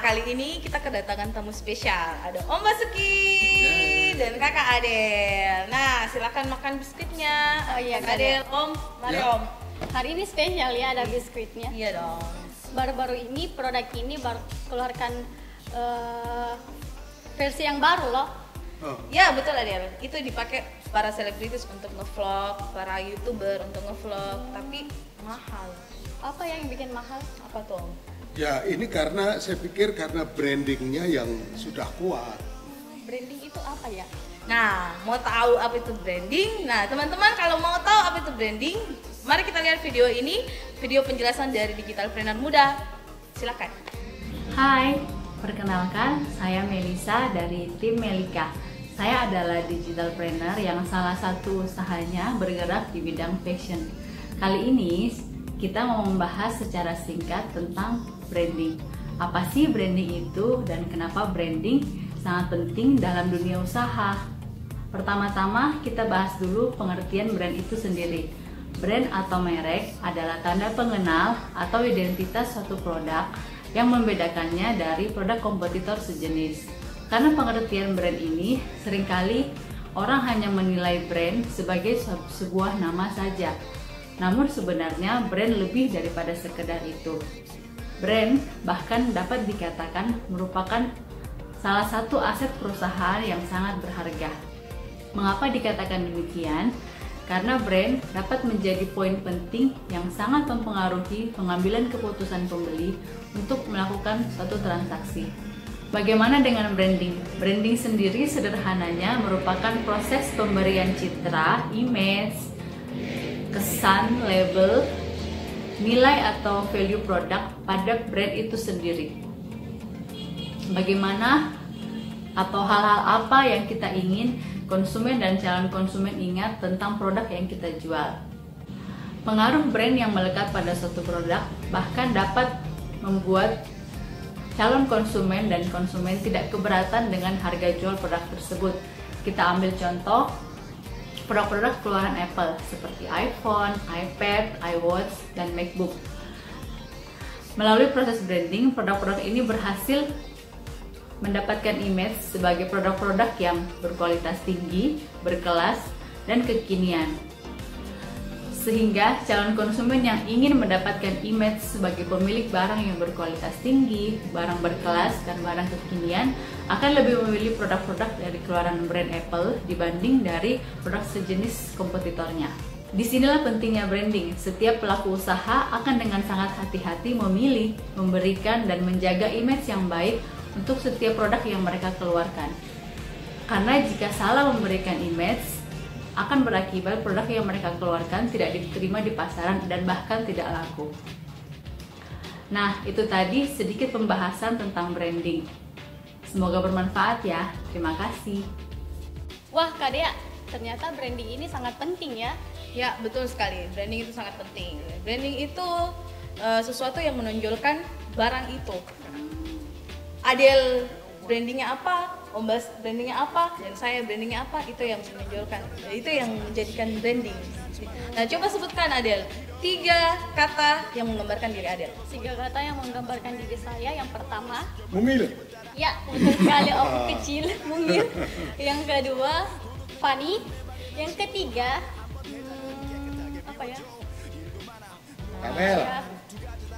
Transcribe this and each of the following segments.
kali ini kita kedatangan tamu spesial. Ada Om Basuki dan Kakak Adel. Nah, silakan makan biskuitnya. Oh iya, Kakak Adel, Om, mari Ya. Om. Hari ini spesial ya, ada biskuitnya. Iya dong. Baru-baru ini produk ini baru keluarkan versi yang baru loh. Oh, Ya betul Adel, itu dipakai para selebritis untuk ngevlog, para youtuber untuk ngevlog, tapi mahal. Apa yang bikin mahal? Apa tuh Om? ya ini karena saya pikir karena brandingnya yang sudah kuat. Branding itu apa ya? Nah, mau tahu apa itu branding? Nah, teman-teman kalau mau tahu apa itu branding, mari kita lihat video ini, video penjelasan dari Digitalpreneur Muda. Silakan. Hai, perkenalkan saya Melisa dari tim Melika. Saya adalah digitalpreneur yang salah satu usahanya bergerak di bidang fashion. Kali ini kita mau membahas secara singkat tentang branding. Apa sih branding itu dan kenapa branding sangat penting dalam dunia usaha? Pertama-tama kita bahas dulu pengertian brand itu sendiri. Brand atau merek adalah tanda pengenal atau identitas suatu produk yang membedakannya dari produk kompetitor sejenis. Karena pengertian brand ini seringkali orang hanya menilai brand sebagai sebuah nama saja. Namun sebenarnya brand lebih daripada sekedar itu. Brand bahkan dapat dikatakan merupakan salah satu aset perusahaan yang sangat berharga. Mengapa dikatakan demikian? Karena brand dapat menjadi poin penting yang sangat mempengaruhi pengambilan keputusan pembeli untuk melakukan suatu transaksi. Bagaimana dengan branding? Branding sendiri sederhananya merupakan proses pemberian citra, image, kesan, label, nilai atau value produk pada brand itu sendiri. Bagaimana atau hal-hal apa yang kita ingin konsumen dan calon konsumen ingat tentang produk yang kita jual. Pengaruh brand yang melekat pada suatu produk bahkan dapat membuat calon konsumen dan konsumen tidak keberatan dengan harga jual produk tersebut. Kita ambil contoh produk-produk keluaran Apple seperti iPhone, iPad, iWatch, dan MacBook. Melalui proses branding, produk-produk ini berhasil mendapatkan image sebagai produk-produk yang berkualitas tinggi, berkelas, dan kekinian. Sehingga calon konsumen yang ingin mendapatkan image sebagai pemilik barang yang berkualitas tinggi, barang berkelas, dan barang kekinian akan lebih memilih produk-produk dari keluaran brand Apple dibanding dari produk sejenis kompetitornya. Disinilah pentingnya branding. Setiap pelaku usaha akan dengan sangat hati-hati memilih, memberikan, dan menjaga image yang baik untuk setiap produk yang mereka keluarkan. Karena jika salah memberikan image, akan berakibat produk yang mereka keluarkan tidak diterima di pasaran dan bahkan tidak laku. Nah, itu tadi sedikit pembahasan tentang branding. Semoga bermanfaat ya. Terima kasih. Wah Kak Dea, ternyata branding ini sangat penting ya. Ya, betul sekali. Branding itu sangat penting. Branding itu sesuatu yang menonjolkan barang itu. Adel brandingnya apa, Om Bas brandingnya apa, dan saya brandingnya apa, itu yang menonjolkan, itu yang menjadikan branding. Nah, coba sebutkan Adel 3 kata yang menggambarkan diri Adel. 3 kata yang menggambarkan diri saya. Yang pertama, Mungil. ya betul sekali, Om kecil, mungil. Yang kedua, funny. Yang ketiga, apa ya? Kamel.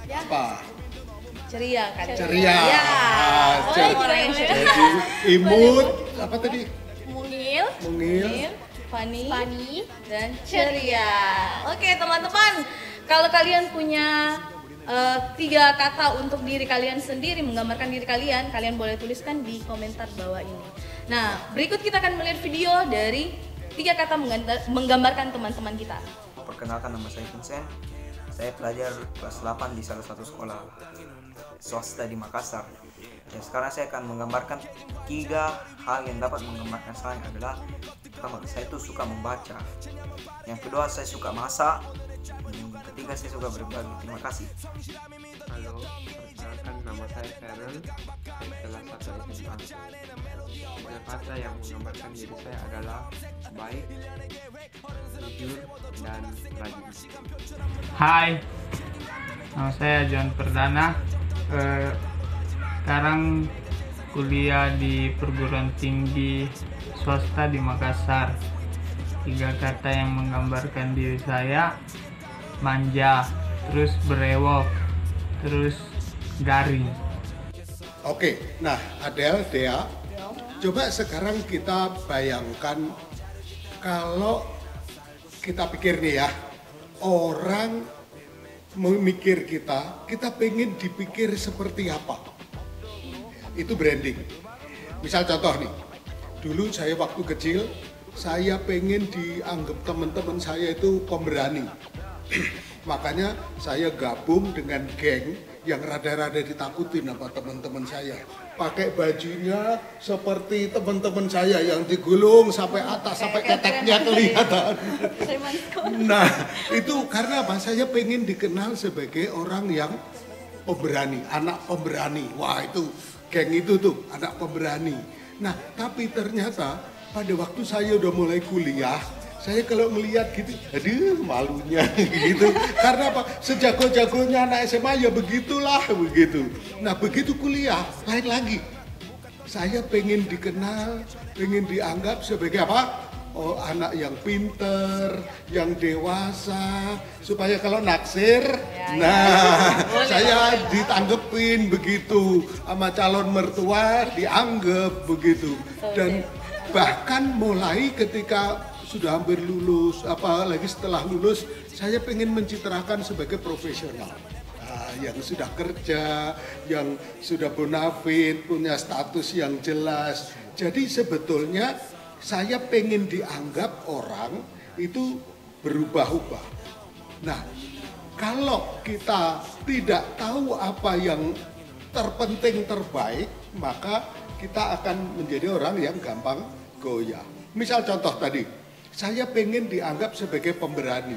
Ya. Apa? Ceria kan? Ceria. Ya. Cer- Orang yang ceria. Jadi imut. Apa tadi? Mungil, Mungil. Funny, funny, dan ceria. Oke teman-teman, kalau kalian punya 3 kata untuk diri kalian sendiri, menggambarkan diri kalian, kalian boleh tuliskan di komentar bawah ini. Nah, berikut kita akan melihat video dari 3 kata menggambarkan teman-teman kita. Perkenalkan, nama saya Vincent. Saya pelajar kelas 8 di salah satu sekolah swasta di Makassar. Ya, sekarang saya akan menggambarkan 3 hal yang dapat menggambarkan saya adalah: pertama, saya itu suka membaca. Yang kedua, saya suka masak. Yang ketiga, saya suka berbagi. Terima kasih. Halo, perkenalkan nama saya Feren, saya kelas 1 SMA. 3 kata yang menggambarkan diri saya adalah baik, jujur, dan rajin. Hai, nama saya John Perdana. sekarang kuliah di perguruan tinggi swasta di Makassar. 3 kata yang menggambarkan diri saya: manja, terus berewok, terus garing. Oke, nah Adele, Dea, coba sekarang kita bayangkan kalau kita pikir nih ya, orang memikir kita pengen dipikir seperti apa? Itu branding. Misal contoh nih, dulu saya waktu kecil, saya pengen dianggap teman-teman saya itu pemberani. Makanya saya gabung dengan geng yang rada-rada ditakutin sama teman-teman saya. Pakai bajunya seperti teman-teman saya yang digulung sampai atas, sampai keteknya kelihatan. Nah, itu karena apa? Saya pengen dikenal sebagai orang yang pemberani, anak pemberani. Wah, itu geng itu tuh, anak pemberani. Nah, tapi ternyata pada waktu saya udah mulai kuliah, saya kalau melihat gitu, aduh malunya gitu. Karena apa? Sejago-jagonya anak SMA ya begitulah begitu. Nah begitu kuliah, lain lagi. Saya pengen dikenal, pengen dianggap sebagai apa? Oh, anak yang pinter, yang dewasa, supaya kalau naksir, saya ditanggepin begitu, sama calon mertua dianggap begitu. Dan bahkan mulai ketika sudah hampir lulus, apalagi setelah lulus, saya pengen mencitrakan sebagai profesional. Yang sudah kerja, yang sudah bonafit, punya status yang jelas. Jadi sebetulnya saya pengen dianggap orang itu berubah-ubah. Nah, kalau kita tidak tahu apa yang terpenting terbaik, maka kita akan menjadi orang yang gampang goyah. Misal contoh tadi, saya pengen dianggap sebagai pemberani,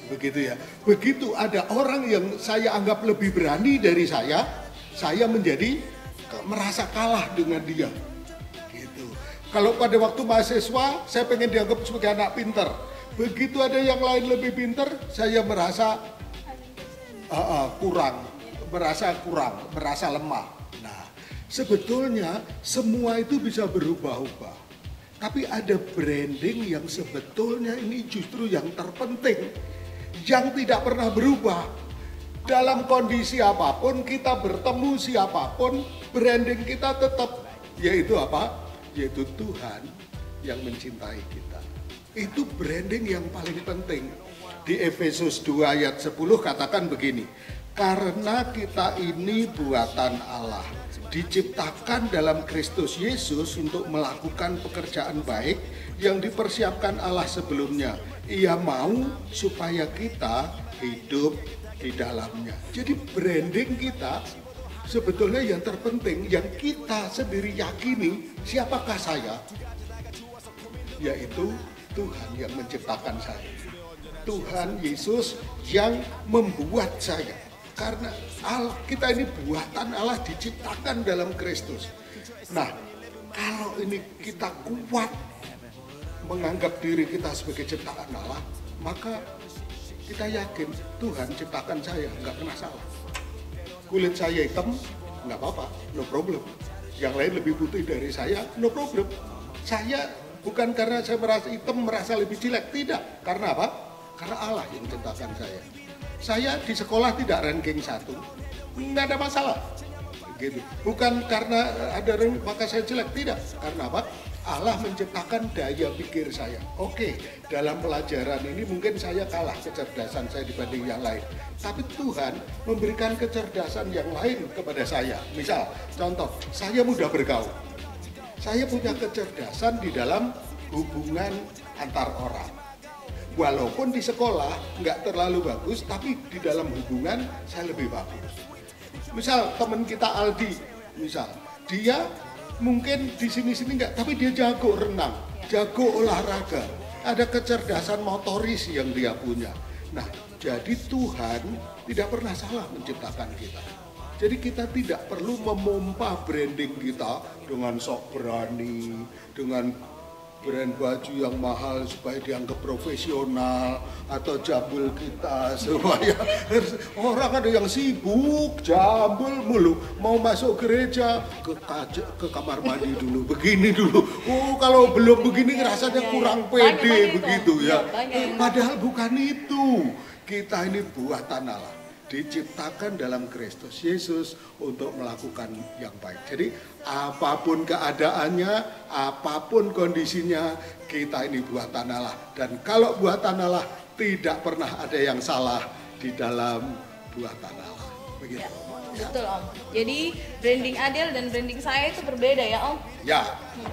begitu ya. Begitu ada orang yang saya anggap lebih berani dari saya menjadi merasa kalah dengan dia. Gitu. Kalau pada waktu mahasiswa, saya pengen dianggap sebagai anak pinter. Begitu ada yang lain lebih pinter, saya merasa kurang, merasa lemah. Nah, sebetulnya semua itu bisa berubah-ubah. Tapi ada branding yang sebetulnya ini justru yang terpenting, yang tidak pernah berubah. Dalam kondisi apapun, kita bertemu siapapun, branding kita tetap, yaitu apa? Yaitu Tuhan yang mencintai kita. Itu branding yang paling penting. Di Efesus 2 ayat 10 katakan begini, karena kita ini buatan Allah, diciptakan dalam Kristus Yesus untuk melakukan pekerjaan baik yang dipersiapkan Allah sebelumnya. Ia mau supaya kita hidup di dalamnya. Jadi branding kita sebetulnya yang terpenting, yang kita sendiri yakini, siapakah saya? Yaitu Tuhan yang menciptakan saya. Tuhan Yesus yang membuat saya. Karena kita ini buatan Allah, diciptakan dalam Kristus. Nah, kalau ini kita kuat menganggap diri kita sebagai ciptaan Allah, maka kita yakin Tuhan ciptakan saya, nggak pernah salah. Kulit saya hitam, nggak apa-apa, no problem. Yang lain lebih putih dari saya, no problem. Saya bukan karena saya merasa hitam, merasa lebih jelek, tidak. Karena apa? Karena Allah yang ciptakan saya. Saya di sekolah tidak ranking 1, nggak ada masalah. Gitu. Bukan karena ada ranking maka saya jelek, tidak. Karena apa? Allah menciptakan daya pikir saya. Oke, dalam pelajaran ini mungkin saya kalah kecerdasan saya dibanding yang lain. Tapi Tuhan memberikan kecerdasan yang lain kepada saya. Misal, contoh, saya mudah bergaul. Saya punya kecerdasan di dalam hubungan antar orang. Walaupun di sekolah nggak terlalu bagus, tapi di dalam hubungan saya lebih bagus. Misal teman kita Aldi, misal dia mungkin di sini-sini nggak, tapi dia jago renang, jago olahraga, ada kecerdasan motoris yang dia punya. Nah, jadi Tuhan tidak pernah salah menciptakan kita. Jadi kita tidak perlu memompa branding kita dengan sok berani, dengan brand baju yang mahal supaya dianggap profesional, atau jambul kita supaya orang ada yang sibuk jambul mulu, mau masuk gereja ke kamar mandi dulu, begini dulu. Oh, kalau belum begini rasanya kurang pede begitu ya. Padahal bukan itu. Kita ini buatan Allah, diciptakan dalam Kristus Yesus untuk melakukan yang baik. Jadi apapun keadaannya, apapun kondisinya, kita ini buatan Allah. Dan kalau buatan Allah, tidak pernah ada yang salah di dalam buatan Allah. Begitu. Ya, betul Om. Jadi branding Adel dan branding saya itu berbeda ya Om? Ya,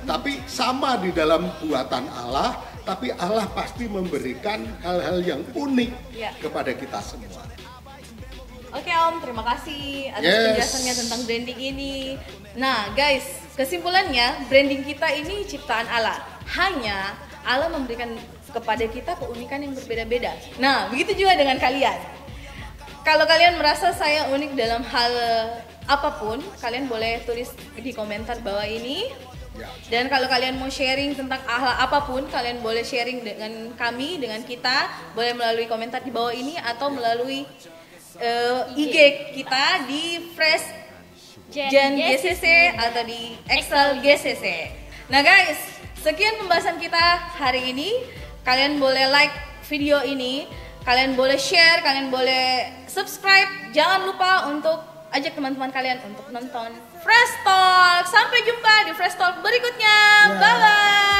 tapi sama di dalam buatan Allah, tapi Allah pasti memberikan hal-hal yang unik kepada kita semua. Oke Om, terima kasih atas penjelasannya tentang branding ini. Nah guys, kesimpulannya branding kita ini ciptaan Allah. Hanya Allah memberikan kepada kita keunikan yang berbeda-beda. Nah, begitu juga dengan kalian. Kalau kalian merasa saya unik dalam hal apapun, kalian boleh tulis di komentar bawah ini. Dan kalau kalian mau sharing tentang hal apapun, kalian boleh sharing dengan kami, dengan kita, boleh melalui komentar di bawah ini atau melalui IG kita di Fresh Gen GCC atau di Excel GCC. Nah guys, sekian pembahasan kita hari ini. Kalian boleh like video ini, kalian boleh share, kalian boleh subscribe. Jangan lupa untuk ajak teman-teman kalian untuk nonton Fresh Talk. Sampai jumpa di Fresh Talk berikutnya. Bye bye.